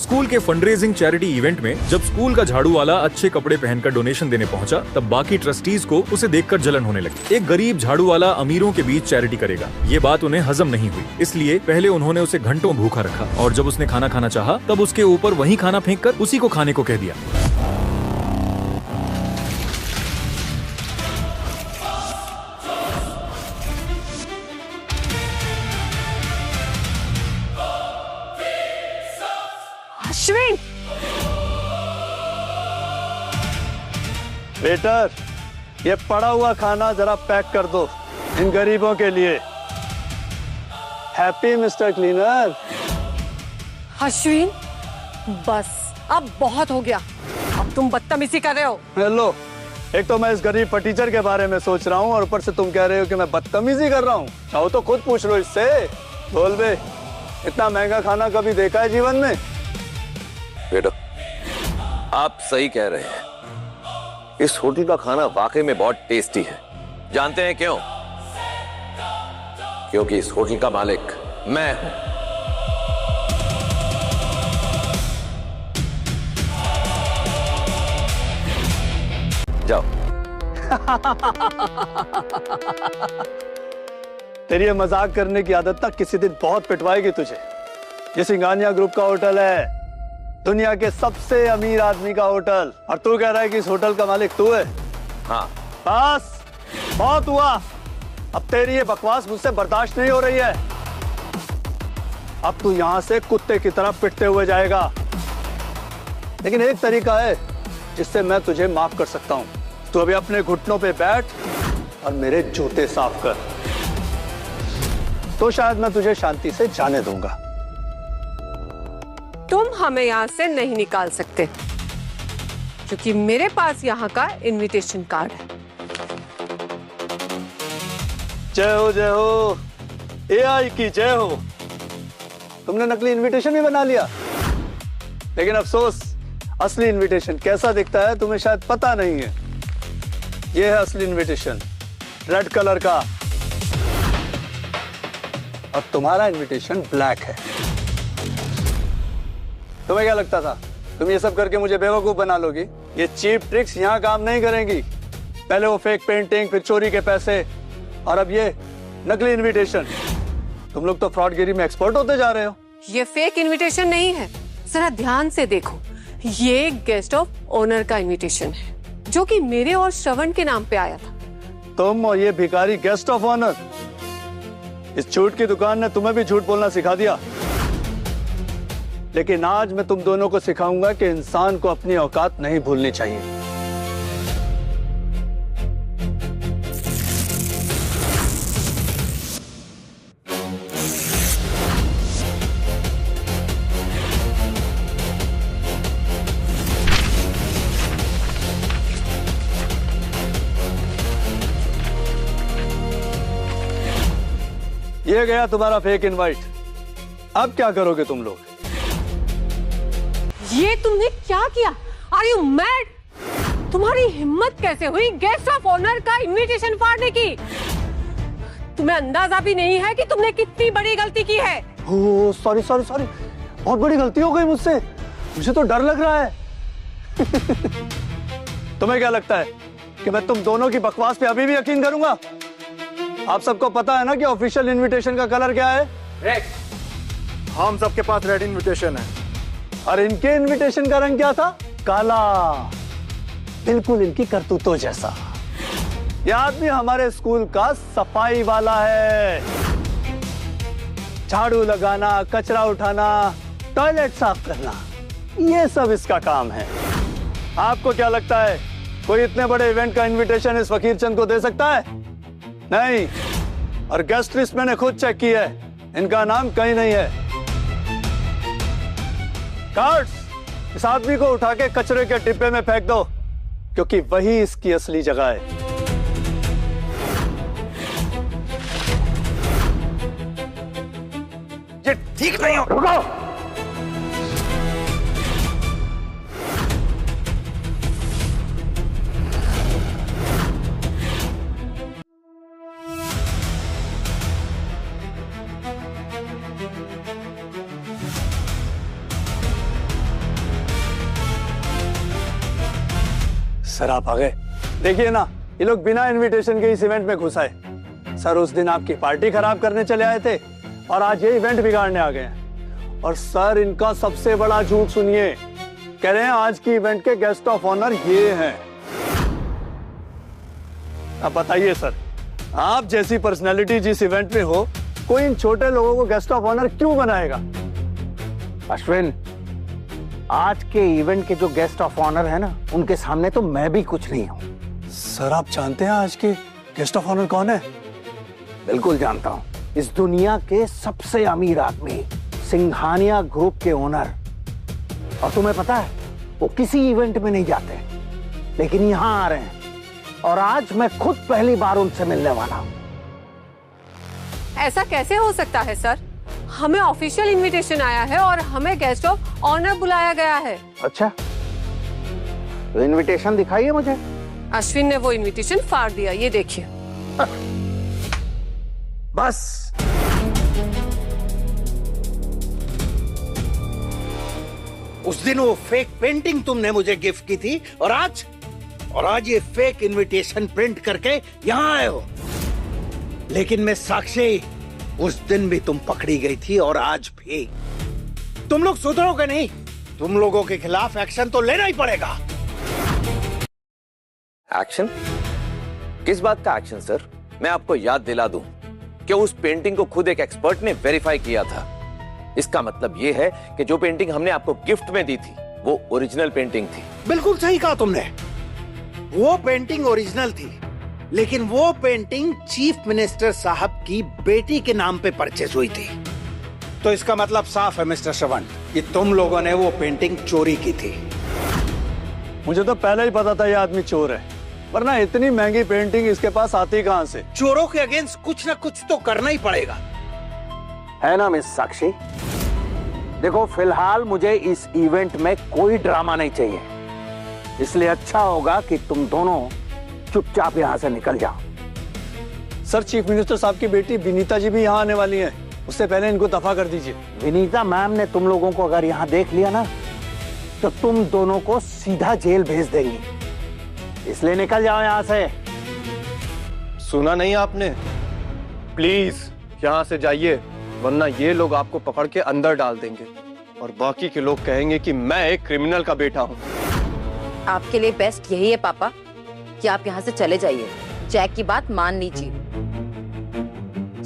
School के fundraising charity event में जब स्कूल का झाड़ू वाला अच्छे कपड़े पहनकर डोनेशन देने पहुंचा, तब बाकी ट्रस्टीज को उसे देखकर जलन होने लगी। एक गरीब झाड़ू वाला अमीरों के बीच चैरिटी करेगा, ये बात उन्हें हजम नहीं हुई। इसलिए पहले उन्होंने उसे घंटों भूखा रखा और जब उसने खाना खाना चाहा, तब उसके ऊपर वही खाना फेंककर उसी को खाने को कह दिया। अश्विन! वेटर, ये पड़ा हुआ खाना जरा पैक कर दो इन गरीबों के लिए। Happy mister cleaner. अश्विन, बस अब बहुत हो गया। अब तुम बदतमीजी कर रहे हो। हेलो, एक तो मैं इस गरीब फटीचर के बारे में सोच रहा हूँ और ऊपर से तुम कह रहे हो कि मैं बदतमीजी कर रहा हूँ। चाहो तो खुद पूछ लो इससे। बोल बे, इतना महंगा खाना कभी देखा है जीवन में? बेटा, आप सही कह रहे हैं। इस होटल का खाना वाकई में बहुत टेस्टी है। जानते हैं क्यों? क्योंकि इस होटल का मालिक मैं हूं। जाओ। तेरी ये मजाक करने की आदत तक किसी दिन बहुत पिटवाएगी तुझे। ये सिंघानिया ग्रुप का होटल है, दुनिया के सबसे अमीर आदमी का होटल, और तू कह रहा है कि इस होटल का मालिक तू है? हाँ। बस बहुत हुआ। अब तेरी ये बकवास मुझसे बर्दाश्त नहीं हो रही है। अब तू यहां से कुत्ते की तरह पिटते हुए जाएगा। लेकिन एक तरीका है जिससे मैं तुझे माफ कर सकता हूं। तू अभी अपने घुटनों पे बैठ और मेरे जूते साफ कर, तो शायद मैं तुझे शांति से जाने दूंगा। तुम हमें यहाँ से नहीं निकाल सकते, क्योंकि मेरे पास यहाँ का इनविटेशन कार्ड है। जय हो एआई की जय हो। तुमने नकली इनविटेशन भी बना लिया, लेकिन अफसोस असली इनविटेशन कैसा दिखता है तुम्हें शायद पता नहीं है। यह है असली इनविटेशन, रेड कलर का, और तुम्हारा इनविटेशन ब्लैक है। तुम्हें क्या लगता था तुम ये सब करके मुझे बेवकूफ बना लोगी? ये चीप ट्रिक्स यहाँ काम नहीं करेंगी। पहले वो फेक पेंटिंग, फिर चोरी के पैसे, और अब ये नकली इनविटेशन। तुम लोग तो फ्रॉडगिरी में एक्सपर्ट होते जा रहे हो। ये फेक इनविटेशन नहीं है, जरा ध्यान से देखो। ये गेस्ट ऑफ ऑनर का इनविटेशन है, जो कि मेरे और श्रवण के नाम पे आया था। तुम और ये भिखारी गेस्ट ऑफ ऑनर? इस झूठ की दुकान ने तुम्हें भी झूठ बोलना सिखा दिया। लेकिन आज मैं तुम दोनों को सिखाऊंगा कि इंसान को अपनी औकात नहीं भूलनी चाहिए। ये गया तुम्हारा फेक इनवाइट। अब क्या करोगे तुम लोग? ये तुमने क्या किया? Are you mad? तुम्हारी हिम्मत कैसे हुई गेस्ट ऑफ ऑनर का इनविटेशन फाड़ने की? तुम्हें अंदाजा भी नहीं है कि तुमने कितनी बड़ी गलती की है। ओह सॉरी सॉरी सॉरी, बहुत बड़ी गलती हो गई मुझसे। मुझे तो डर लग रहा है। तुम्हें क्या लगता है कि मैं तुम दोनों की बकवास पे अभी भी यकीन करूंगा? आप सबको पता है ना कि ऑफिशियल इनविटेशन का कलर क्या है? रेड। हम सबके पास रेड इनविटेशन है, और इनके इनविटेशन का रंग क्या था? काला, बिल्कुल इनकी करतूतों जैसा। यह आदमी हमारे स्कूल का सफाई वाला है। झाड़ू लगाना, कचरा उठाना, टॉयलेट साफ करना, ये सब इसका काम है। आपको क्या लगता है कोई इतने बड़े इवेंट का इनविटेशन इस फकीर चंद को दे सकता है? नहीं। और गेस्ट लिस्ट मैंने खुद चेक की है, इनका नाम कहीं नहीं है। कार्ड्स, इस आदमी को उठा के कचरे के डिब्बे में फेंक दो, क्योंकि वही इसकी असली जगह है। ये ठीक नहीं हो। रुको। सर आप आ गए। देखिए ना, ये लोग बिना इनविटेशन के इस इवेंट में घुस आए। सर उस दिन आपकी पार्टी खराब करने चले आए थे और आज ये इवेंट बिगाड़ने आ गए हैं। और सर इनका सबसे बड़ा झूठ सुनिए, कह रहे हैं आज की इवेंट के गेस्ट ऑफ ऑनर ये हैं। अब बताइए सर, आप जैसी पर्सनालिटी जिस इवेंट में हो, कोई इन छोटे लोगों को गेस्ट ऑफ ऑनर क्यों बनाएगा? अश्विन, आज के इवेंट के जो गेस्ट ऑफ ऑनर है ना, उनके सामने तो मैं भी कुछ नहीं हूं। सर आप जानते हैं आज के गेस्ट ऑफ ऑनर कौन है? बिल्कुल जानता हूं। इस दुनिया के सबसे अमीर आदमी, सिंघानिया ग्रुप के ओनर। और तुम्हें पता है, वो किसी इवेंट में नहीं जाते, लेकिन यहां आ रहे हैं और आज मैं खुद पहली बार उनसे मिलने वाला हूं। ऐसा कैसे हो सकता है सर? हमें ऑफिशियल इनविटेशन आया है और हमें गेस्ट ऑफ ऑनर बुलाया गया है। अच्छा, तो इनविटेशन दिखाइए मुझे। अश्विन ने वो इनविटेशन फाड़ दिया, ये देखिए। बस उस दिन वो फेक पेंटिंग तुमने मुझे गिफ्ट की थी और आज ये फेक इनविटेशन प्रिंट करके यहां आए हो। लेकिन मैं साक्षी, उस दिन भी तुम पकड़ी गई थी और आज भी। तुम लोग सुधरोगे नहीं। तुम लोगों के खिलाफ एक्शन तो लेना ही पड़ेगा। एक्शन? किस बात का एक्शन सर? मैं आपको याद दिला दूं कि उस पेंटिंग को खुद एक एक्सपर्ट ने वेरीफाई किया था। इसका मतलब यह है कि जो पेंटिंग हमने आपको गिफ्ट में दी थी वो ओरिजिनल पेंटिंग थी। बिल्कुल सही कहा तुमने, वो पेंटिंग ओरिजिनल थी, लेकिन वो पेंटिंग चीफ मिनिस्टर साहब की बेटी के नाम पे परचेज हुई थी। तो इसका मतलब साफ है मिस्टर श्रवण, कि तुम लोगों ने वो पेंटिंग चोरी की थी। मुझे तो पहले ही पता था ये आदमी चोर है, वरना इतनी महंगी पेंटिंग इसके पास आती कहां से? चोरों के अगेंस्ट कुछ ना कुछ तो करना ही पड़ेगा, है ना मिस साक्षी? देखो, फिलहाल मुझे इस इवेंट में कोई ड्रामा नहीं चाहिए, इसलिए अच्छा होगा कि तुम दोनों चुपचाप यहाँ से निकल जाओ। सर चीफ मिनिस्टर साहब की बेटी विनीता जी भी यहाँ आने वाली हैं, उससे पहले इनको दफा कर दीजिए। विनीता मैम ने तुम लोगों को अगर यहाँ देख लिया ना, तो तुम दोनों को सीधा जेल भेज देंगी, इसलिए निकल जाओ यहाँ से। सुना नहीं आपने? प्लीज यहाँ से जाइए, वरना ये लोग आपको पकड़ के अंदर डाल देंगे और बाकी के लोग कहेंगे कि मैं एक क्रिमिनल का बेटा हूँ। आपके लिए बेस्ट यही है पापा कि आप यहाँ से चले जाइए। जैक की बात मान लीजिए।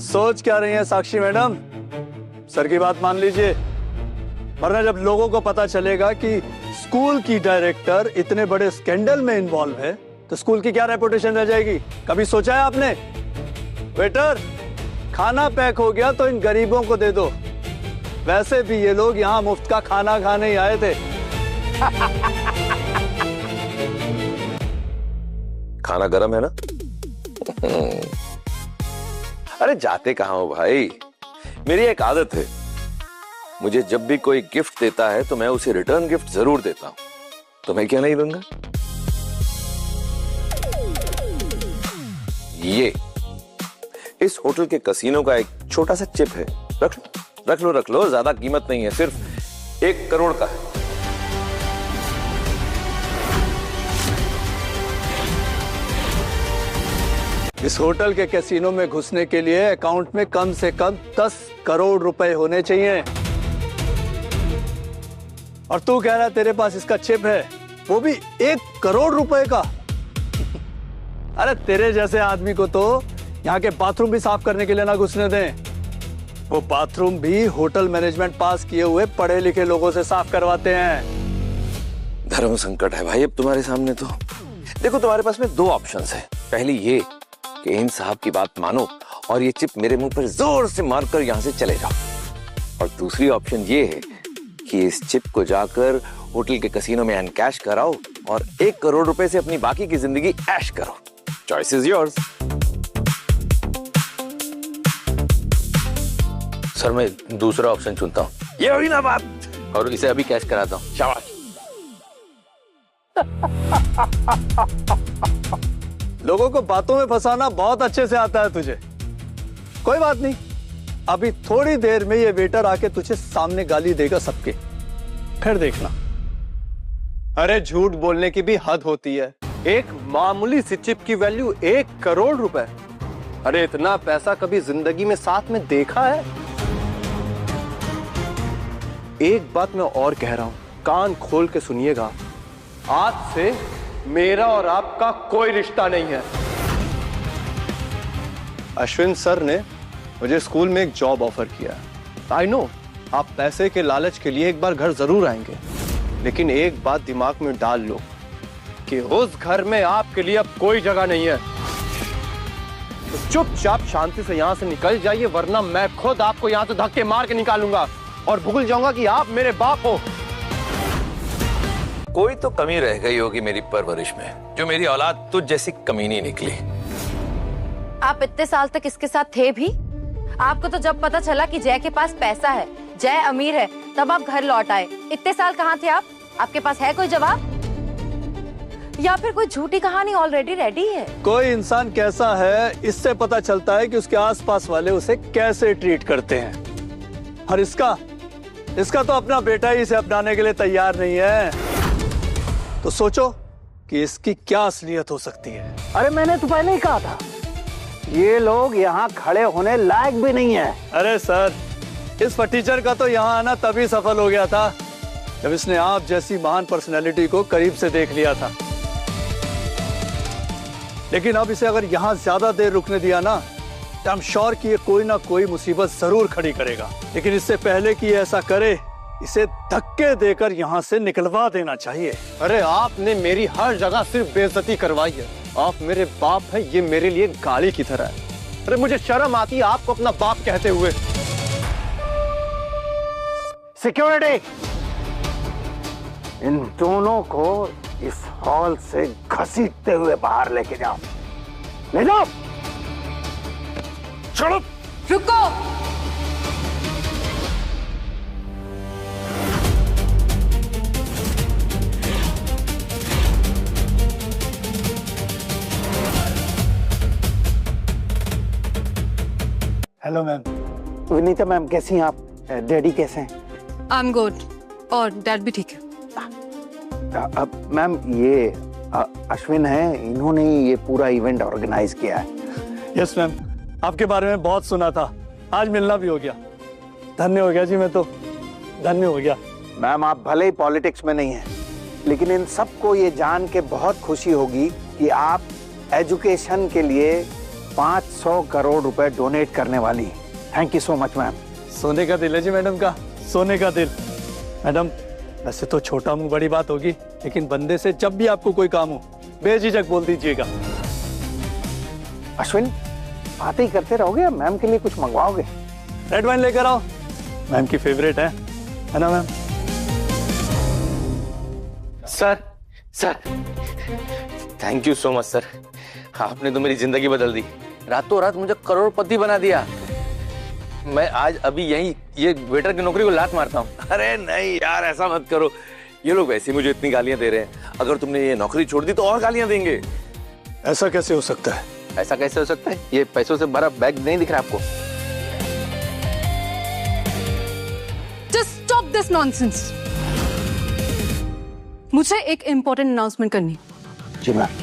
सोच क्या रही हैं साक्षी मैडम? सर की बात मान लीजिए, वरना जब लोगों को पता चलेगा कि स्कूल की डायरेक्टर इतने बड़े स्कैंडल में इन्वॉल्व है, तो स्कूल की क्या रेपुटेशन रह जाएगी? कभी सोचा है आपने? वेटर, खाना पैक हो गया तो इन गरीबों को दे दो। वैसे भी ये लोग यहाँ मुफ्त का खाना खाने ही आए थे। खाना गरम है ना? अरे जाते कहाँ हो भाई? मेरी एक आदत है, मुझे जब भी कोई गिफ्ट देता है तो मैं उसे रिटर्न गिफ्ट जरूर देता हूं। तो मैं क्या नहीं दूंगा? ये इस होटल के कसीनो का एक छोटा सा चिप है। रख लो, ज्यादा कीमत नहीं है, सिर्फ 1 करोड़ का है। इस होटल के कैसीनो में घुसने के लिए अकाउंट में कम से कम 10 करोड़ रुपए होने चाहिए। और तू कह रहा है तेरे पास इसका चिप है, वो भी 1 करोड़ रुपए का? अरे तेरे जैसे आदमी को तो यहाँ के बाथरूम भी साफ करने के लिए ना घुसने दें। वो बाथरूम भी होटल मैनेजमेंट पास किए हुए पढ़े लिखे लोगों से साफ करवाते हैं। धर्म संकट है भाई अब तुम्हारे सामने। तो देखो, तुम्हारे पास में 2 ऑप्शंस है। पहली ये कि इन साहब की बात मानो और ये चिप मेरे मुंह पर जोर से मारकर यहां से चले जाओ, और दूसरी ऑप्शन ये है कि इस चिप को जाकर होटल के कसीनो में एनकैश कराओ और 1 करोड़ रुपए से अपनी बाकी की जिंदगी ऐश करो। Choice is yours. सर मैं दूसरा ऑप्शन चुनता हूँ। ये हुई ना बात, और इसे अभी कैश कराता हूँ। शाबाश। लोगों को बातों में फंसाना बहुत अच्छे से आता है तुझे। कोई बात नहीं, अभी थोड़ी देर में ये वेटर आके तुझे सामने गाली देगा सबके, फिर देखना। अरे झूठ बोलने की भी हद होती है। एक मामूली सी चिप की वैल्यू 1 करोड़ रुपए। अरे इतना पैसा कभी जिंदगी में साथ में देखा है? एक बात मैं और कह रहा हूं, कान खोल के सुनिएगा, आज से मेरा और आपका कोई रिश्ता नहीं है। अश्विन सर ने मुझे स्कूल में एक जॉब ऑफर किया। आई नो आप पैसे के लालच के लिए एक बार घर जरूर आएंगे, लेकिन एक बात दिमाग में डाल लो कि उस घर में आपके लिए अब कोई जगह नहीं है। तो चुपचाप शांति से यहां से निकल जाइए, वरना मैं खुद आपको यहां से धक्के मार के निकालूंगा और भूल जाऊंगा कि आप मेरे बाप हो। कोई तो कमी रह गई होगी मेरी परवरिश में, जो मेरी औलाद तुझ जैसी कमीनी निकली। आप इतने साल तक इसके साथ थे भी? आपको तो जब पता चला कि जय के पास पैसा है, जय अमीर है, तब आप घर लौट आए। इतने साल कहाँ थे आप? आपके पास है कोई जवाब? या फिर कोई झूठी कहानी ऑलरेडी रेडी है? कोई इंसान कैसा है इससे पता चलता है कि उसके आसपास वाले उसे कैसे ट्रीट करते हैं। और इसका तो अपना बेटा ही इसे अपनाने के लिए तैयार नहीं है, तो सोचो कि इसकी क्या असलियत हो सकती है। अरे मैंने तो पहले ही कहा था, ये लोग यहाँ खड़े होने लायक भी नहीं है। अरे सर, इस फटीचर का तो यहाँ आना तभी सफल हो गया था जब इसने आप जैसी महान पर्सनैलिटी को करीब से देख लिया था। लेकिन अब इसे अगर यहाँ ज्यादा देर रुकने दिया ना, तो आई एम श्योर कि ये कोई ना कोई मुसीबत जरूर खड़ी करेगा। लेकिन इससे पहले कि ऐसा करे, इसे धक्के देकर यहाँ से निकलवा देना चाहिए। अरे आपने मेरी हर जगह सिर्फ बेइज्जती करवाई है। आप मेरे बाप है, ये मेरे लिए गाली की तरह है। अरे मुझे शर्म आती है आपको अपना बाप कहते हुए। सिक्योरिटी, इन दोनों को इस हॉल से घसीटते हुए बाहर लेके जाओ। ले जाओ। चलो। रुको। Hello ma'am. विनीता मैम कैसी हैं आप? डैडी कैसे हैं? आई एम गुड, और डैड भी ठीक है। मैम ये अश्विन है, इन्होंने ये पूरा इवेंट ऑर्गेनाइज किया है। यस मैम, आपके बारे में बहुत सुना था, आज मिलना भी हो गया। धन्य हो गया जी, मैं तो धन्य हो गया। मैम आप भले ही पॉलिटिक्स में नहीं हैं, लेकिन इन सबको ये जान के बहुत खुशी होगी कि आप एजुकेशन के लिए 500 करोड़ रुपए डोनेट करने वाली। Thank you so much ma'am. सोने का दिल है जी मैडम का, सोने का दिल। मैडम वैसे तो छोटा मुंह बड़ी बात होगी, लेकिन बंदे से जब भी आपको कोई काम हो बेझिझक बोल दीजिएगा। अश्विन बातें ही करते रहोगे, मैम के लिए कुछ मंगवाओगे? रेड वाइन लेकर आओ, मैम की फेवरेट है ना ma'am? Sir thank you so much sir, आपने तो मेरी जिंदगी बदल दी। रातों रात मुझे करोड़पति बना दिया। मैं आज अभी यही ये वेटर की नौकरी को लात मारता हूँ। अरे नहीं यार, ऐसा मत करो, ये लोग वैसे ही मुझे इतनी गालियां दे रहे हैं, अगर तुमने ये नौकरी छोड़ दी तो और गालियां देंगे। ऐसा कैसे हो सकता है? ऐसा कैसे हो सकता है? ये पैसों से भरा बैग नहीं दिख रहा आपको? Just stop this nonsense. मुझे एक इंपॉर्टेंट अनाउंसमेंट करनी। जी मैम।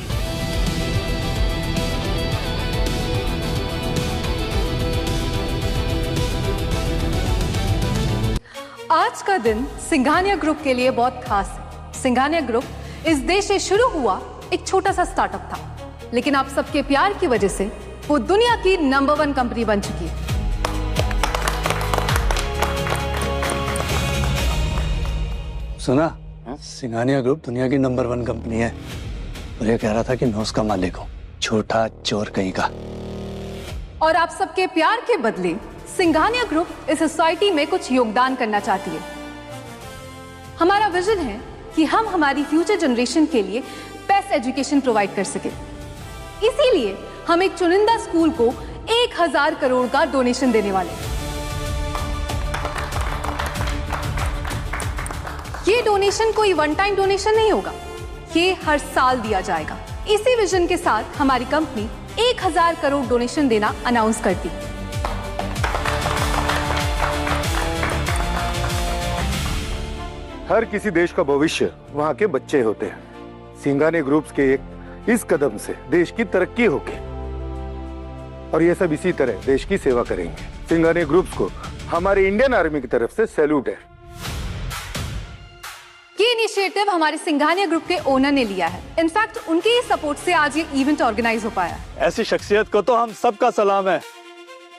आज का दिन सिंघानिया ग्रुप के लिए बहुत खास है। सिंघानिया ग्रुप इस देश से शुरू हुआ एक छोटा सा स्टार्टअप था, लेकिन आप सबके प्यार की वजह से वो दुनिया की नंबर 1 कंपनी बन चुकी है। सुना, सिंघानिया ग्रुप दुनिया की नंबर 1 कंपनी है। मुझे कह रहा था कि मैं उसका मालिक हूँ, छोटा चोर कहीं का। और आप सबके प्यार के बदले सिंघानिया ग्रुप इस सोसाइटी में कुछ योगदान करना चाहती है। हमारा विजन है कि हम हमारी फ्यूचर जनरेशन के लिए बेस्ट एजुकेशन प्रोवाइड कर सके। इसीलिए हम एक चुनिंदा स्कूल को 1000 करोड़ का डोनेशन देने वाले हैं। ये डोनेशन कोई वन टाइम डोनेशन नहीं होगा, ये हर साल दिया जाएगा। इसी विजन के साथ हमारी कंपनी 1000 करोड़ डोनेशन देना अनाउंस करती है। हर किसी देश का भविष्य वहाँ के बच्चे होते हैं। सिंघानिया ग्रुप्स के एक इस कदम से देश की तरक्की होगी और ये सब इसी तरह देश की सेवा करेंगे। सिंघानिया ग्रुप्स को हमारी इंडियन आर्मी की तरफ से सैल्यूट है। ये इनिशिएटिव हमारे सिंघानिया ग्रुप के ओनर ने लिया है। इनफैक्ट उनके ही सपोर्ट से आज ये इवेंट ऑर्गेनाइज हो पाया। ऐसी शख्सियत को तो हम सबका सलाम है।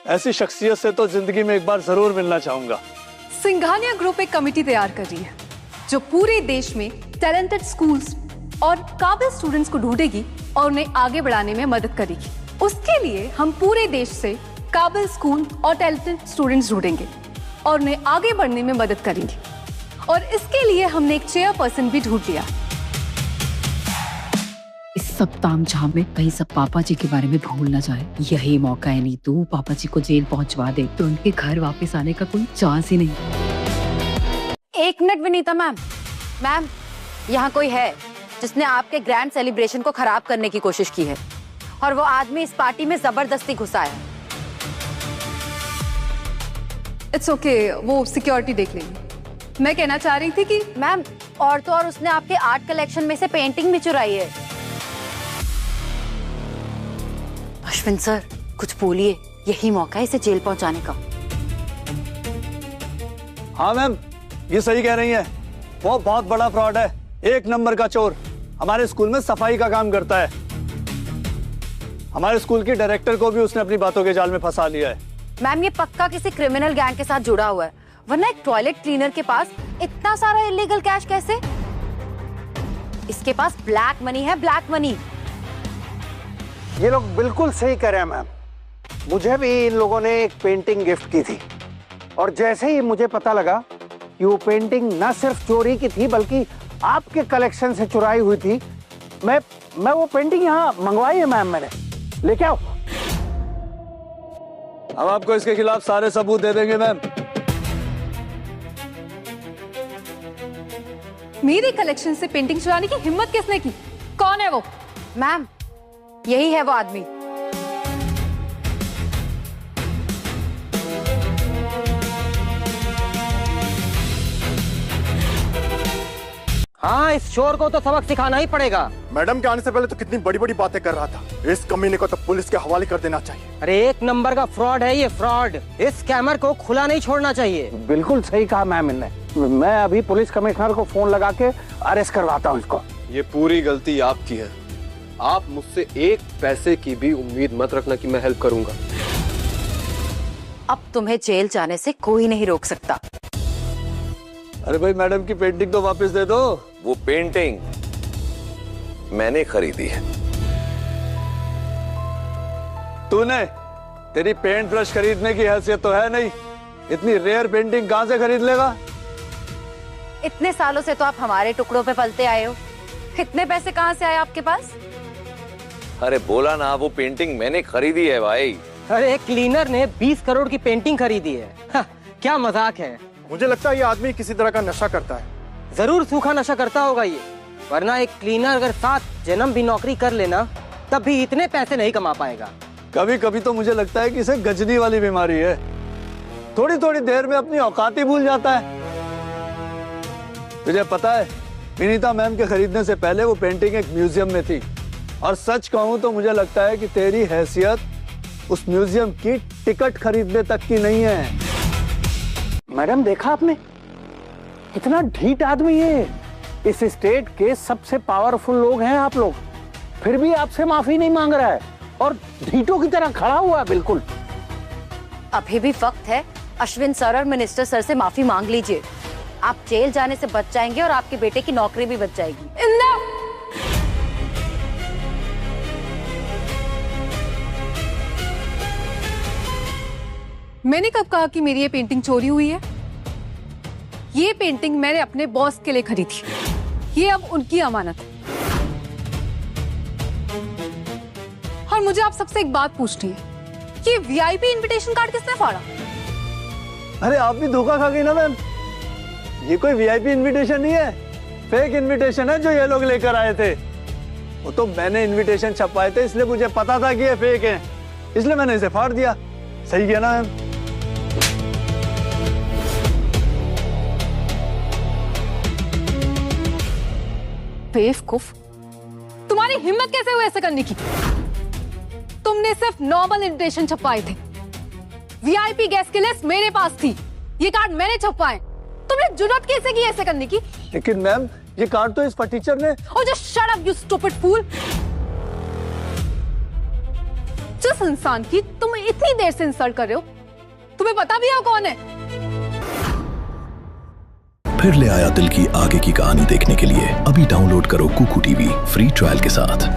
ऐसी शख्सियत से तो जिंदगी में एक बार जरूर मिलना चाहूंगा। सिंघानिया ग्रुप एक कमेटी तैयार कर रही है जो पूरे देश में टैलेंटेड स्कूल्स और काबिल स्टूडेंट्स को ढूंढेगी और उन्हें आगे बढ़ाने में मदद करेगी। उसके लिए हम पूरे देश से काबिल स्कूल और टैलेंटेड स्टूडेंट्स ढूंढेंगे और उन्हें आगे बढ़ने में मदद करेंगे। और इसके लिए हमने एक चेयरपर्सन भी ढूंढ लिया। इस सब तामझाम में कहीं सब पापा जी के बारे में भूल न जाए। यही मौका है, नहीं तो पापा जी को जेल पहुंचवा दे तो उनके घर वापस आने का कोई चांस ही नहीं। एक मिनट विनीता मैम। मैम, यहाँ कोई है जिसने आपके ग्रैंड सेलिब्रेशन को खराब करने की कोशिश की है और वो आदमी इस पार्टी में जबरदस्ती घुसा है। इट्स ओके, वो सिक्योरिटी देख लेंगे। मैं कहना चाह रही थी कि मैम, और तो और उसने आपके आर्ट कलेक्शन में से पेंटिंग भी चुराई है। अश्विन सर, कुछ बोलिए, यही मौका है इसे जेल पहुंचाने का। हाँ मैम, ये सही कह रही है। वो बहुत बड़ा फ्रॉड है, एक नंबर का चोर। हमारे स्कूल में सफाई का काम करता है। हमारे स्कूल की डायरेक्टर को भी उसने अपनी बातों के जाल में फंसा लिया है। मैम, ये पक्का किसी क्रिमिनल गैंग के साथ जुड़ा हुआ है, वरना एक टॉयलेट क्लीनर के पास इतना सारा इलीगल कैश कैसे? इसके पास ब्लैक मनी है, ब्लैक मनी। ये लोग बिल्कुल सही कह रहे हैं मैम। मुझे भी इन लोगों ने एक पेंटिंग गिफ्ट की थी और जैसे ही मुझे पता लगा कि वो पेंटिंग न सिर्फ चोरी की थी बल्कि आपके कलेक्शन से चुराई हुई थी, मैं वो पेंटिंग यहाँ मंगवाई है मैम। मैंने लेके आओ। हम आपको इसके खिलाफ सारे सबूत दे देंगे मैम। मेरे कलेक्शन से पेंटिंग चुराने की हिम्मत किसने की? कौन है वो? मैम, यही है वो आदमी। हाँ, इस चोर को तो सबक सिखाना ही पड़ेगा। मैडम के आने से पहले तो कितनी बड़ी बड़ी बातें कर रहा था। इस कमीने को तो पुलिस के हवाले कर देना चाहिए। अरे एक नंबर का फ्रॉड है ये, फ्रॉड। इस स्कैमर को खुला नहीं छोड़ना चाहिए। बिल्कुल सही कहा मैम इनने। मैं अभी पुलिस कमिश्नर को फोन लगा के अरेस्ट करवाता हूँ इसको। ये पूरी गलती आपकी है। आप मुझसे एक पैसे की भी उम्मीद मत रखना कि मैं हेल्प करूंगा। अब तुम्हें जेल जाने से कोई नहीं रोक सकता। अरे भाई, मैडम की पेंटिंग तो वापस दे दो। वो पेंटिंग मैंने खरीदी है। तूने? तेरी पेंट ब्रश खरीदने की हैसियत तो है नहीं। इतनी रेयर पेंटिंग कहां से खरीद लेगा? इतने सालों से तो आप हमारे टुकड़ों पे पलते आए हो, इतने पैसे कहाँ से आए आपके पास? अरे बोला ना, वो पेंटिंग मैंने खरीदी है भाई। अरे एक क्लीनर ने 20 करोड़ की पेंटिंग खरीदी है। हाँ, क्या मजाक है। मुझे लगता है ये आदमी किसी तरह का नशा करता है। जरूर सूखा नशा करता होगा ये, वरना एक क्लीनर अगर 7 जन्म भी नौकरी कर लेना तब भी इतने पैसे नहीं कमा पाएगा। कभी कभी तो मुझे लगता है कि इसे गजनी वाली बीमारी है। थोड़ी थोड़ी देर में अपनी औकात ही भूल जाता है। तुझे पता है, विनीता मैम के खरीदने से पहले वो पेंटिंग एक म्यूजियम में थी। और सच कहूं तो मुझे लगता है कि तेरी हैसियत उस म्यूजियम की टिकट खरीदने तक की नहीं है। मैडम, देखा आपने, इतना ढीठ आदमी है। इस स्टेट के सबसे पावरफुल लोग हैं आप लोग, फिर भी आपसे माफी नहीं मांग रहा है और ढीठों की तरह खड़ा हुआ है बिल्कुल। अभी भी वक्त है, अश्विन सर और मिनिस्टर सर से माफी मांग लीजिए। आप जेल जाने से बच जाएंगे और आपके बेटे की नौकरी भी बच जाएगी। मैंने कब कहा कि मेरी ये पेंटिंग चोरी हुई है? ये पेंटिंग मैंने अपने बॉस के लिए खरीदी, ये अब उनकी अमानत है। और मुझे आप सबसे एक बात पूछनी है, ये वीआईपी इनविटेशन कार्ड किसने फाड़ा? अरे आप भी धोखा खा गई ना मैम। ये कोई वीआईपी इनविटेशन नहीं है, फेक इनविटेशन है जो ये लोग लेकर आए थे। वो तो मैंने इनविटेशन छपवाए थे, इसलिए मुझे पता था कि ये फेक है, इसलिए मैंने इसे फाड़ दिया। सही किया ना मैम? बेवकूफ, तुम्हारी हिम्मत कैसे हुई ऐसे करने की? तुमने सिर्फ नॉर्मल इन्विटेशन छपवाए थे। वीआईपी गेस्ट की लिस्ट मेरे पास थी, ये कार्ड मैंने छपवाए। तुमने जुर्रत कैसे की ऐसे करने की? लेकिन मैम ये कार्ड तो इस टीचर ने। Oh, just shut up, you stupid fool! जिस इंसान की तुम इतनी देर से इंसल्ट कर रहे हो, तुम्हें पता भी है कौन है? फिर ले आया दिल की आगे की कहानी देखने के लिए अभी डाउनलोड करो कुकू टीवी फ्री ट्रायल के साथ।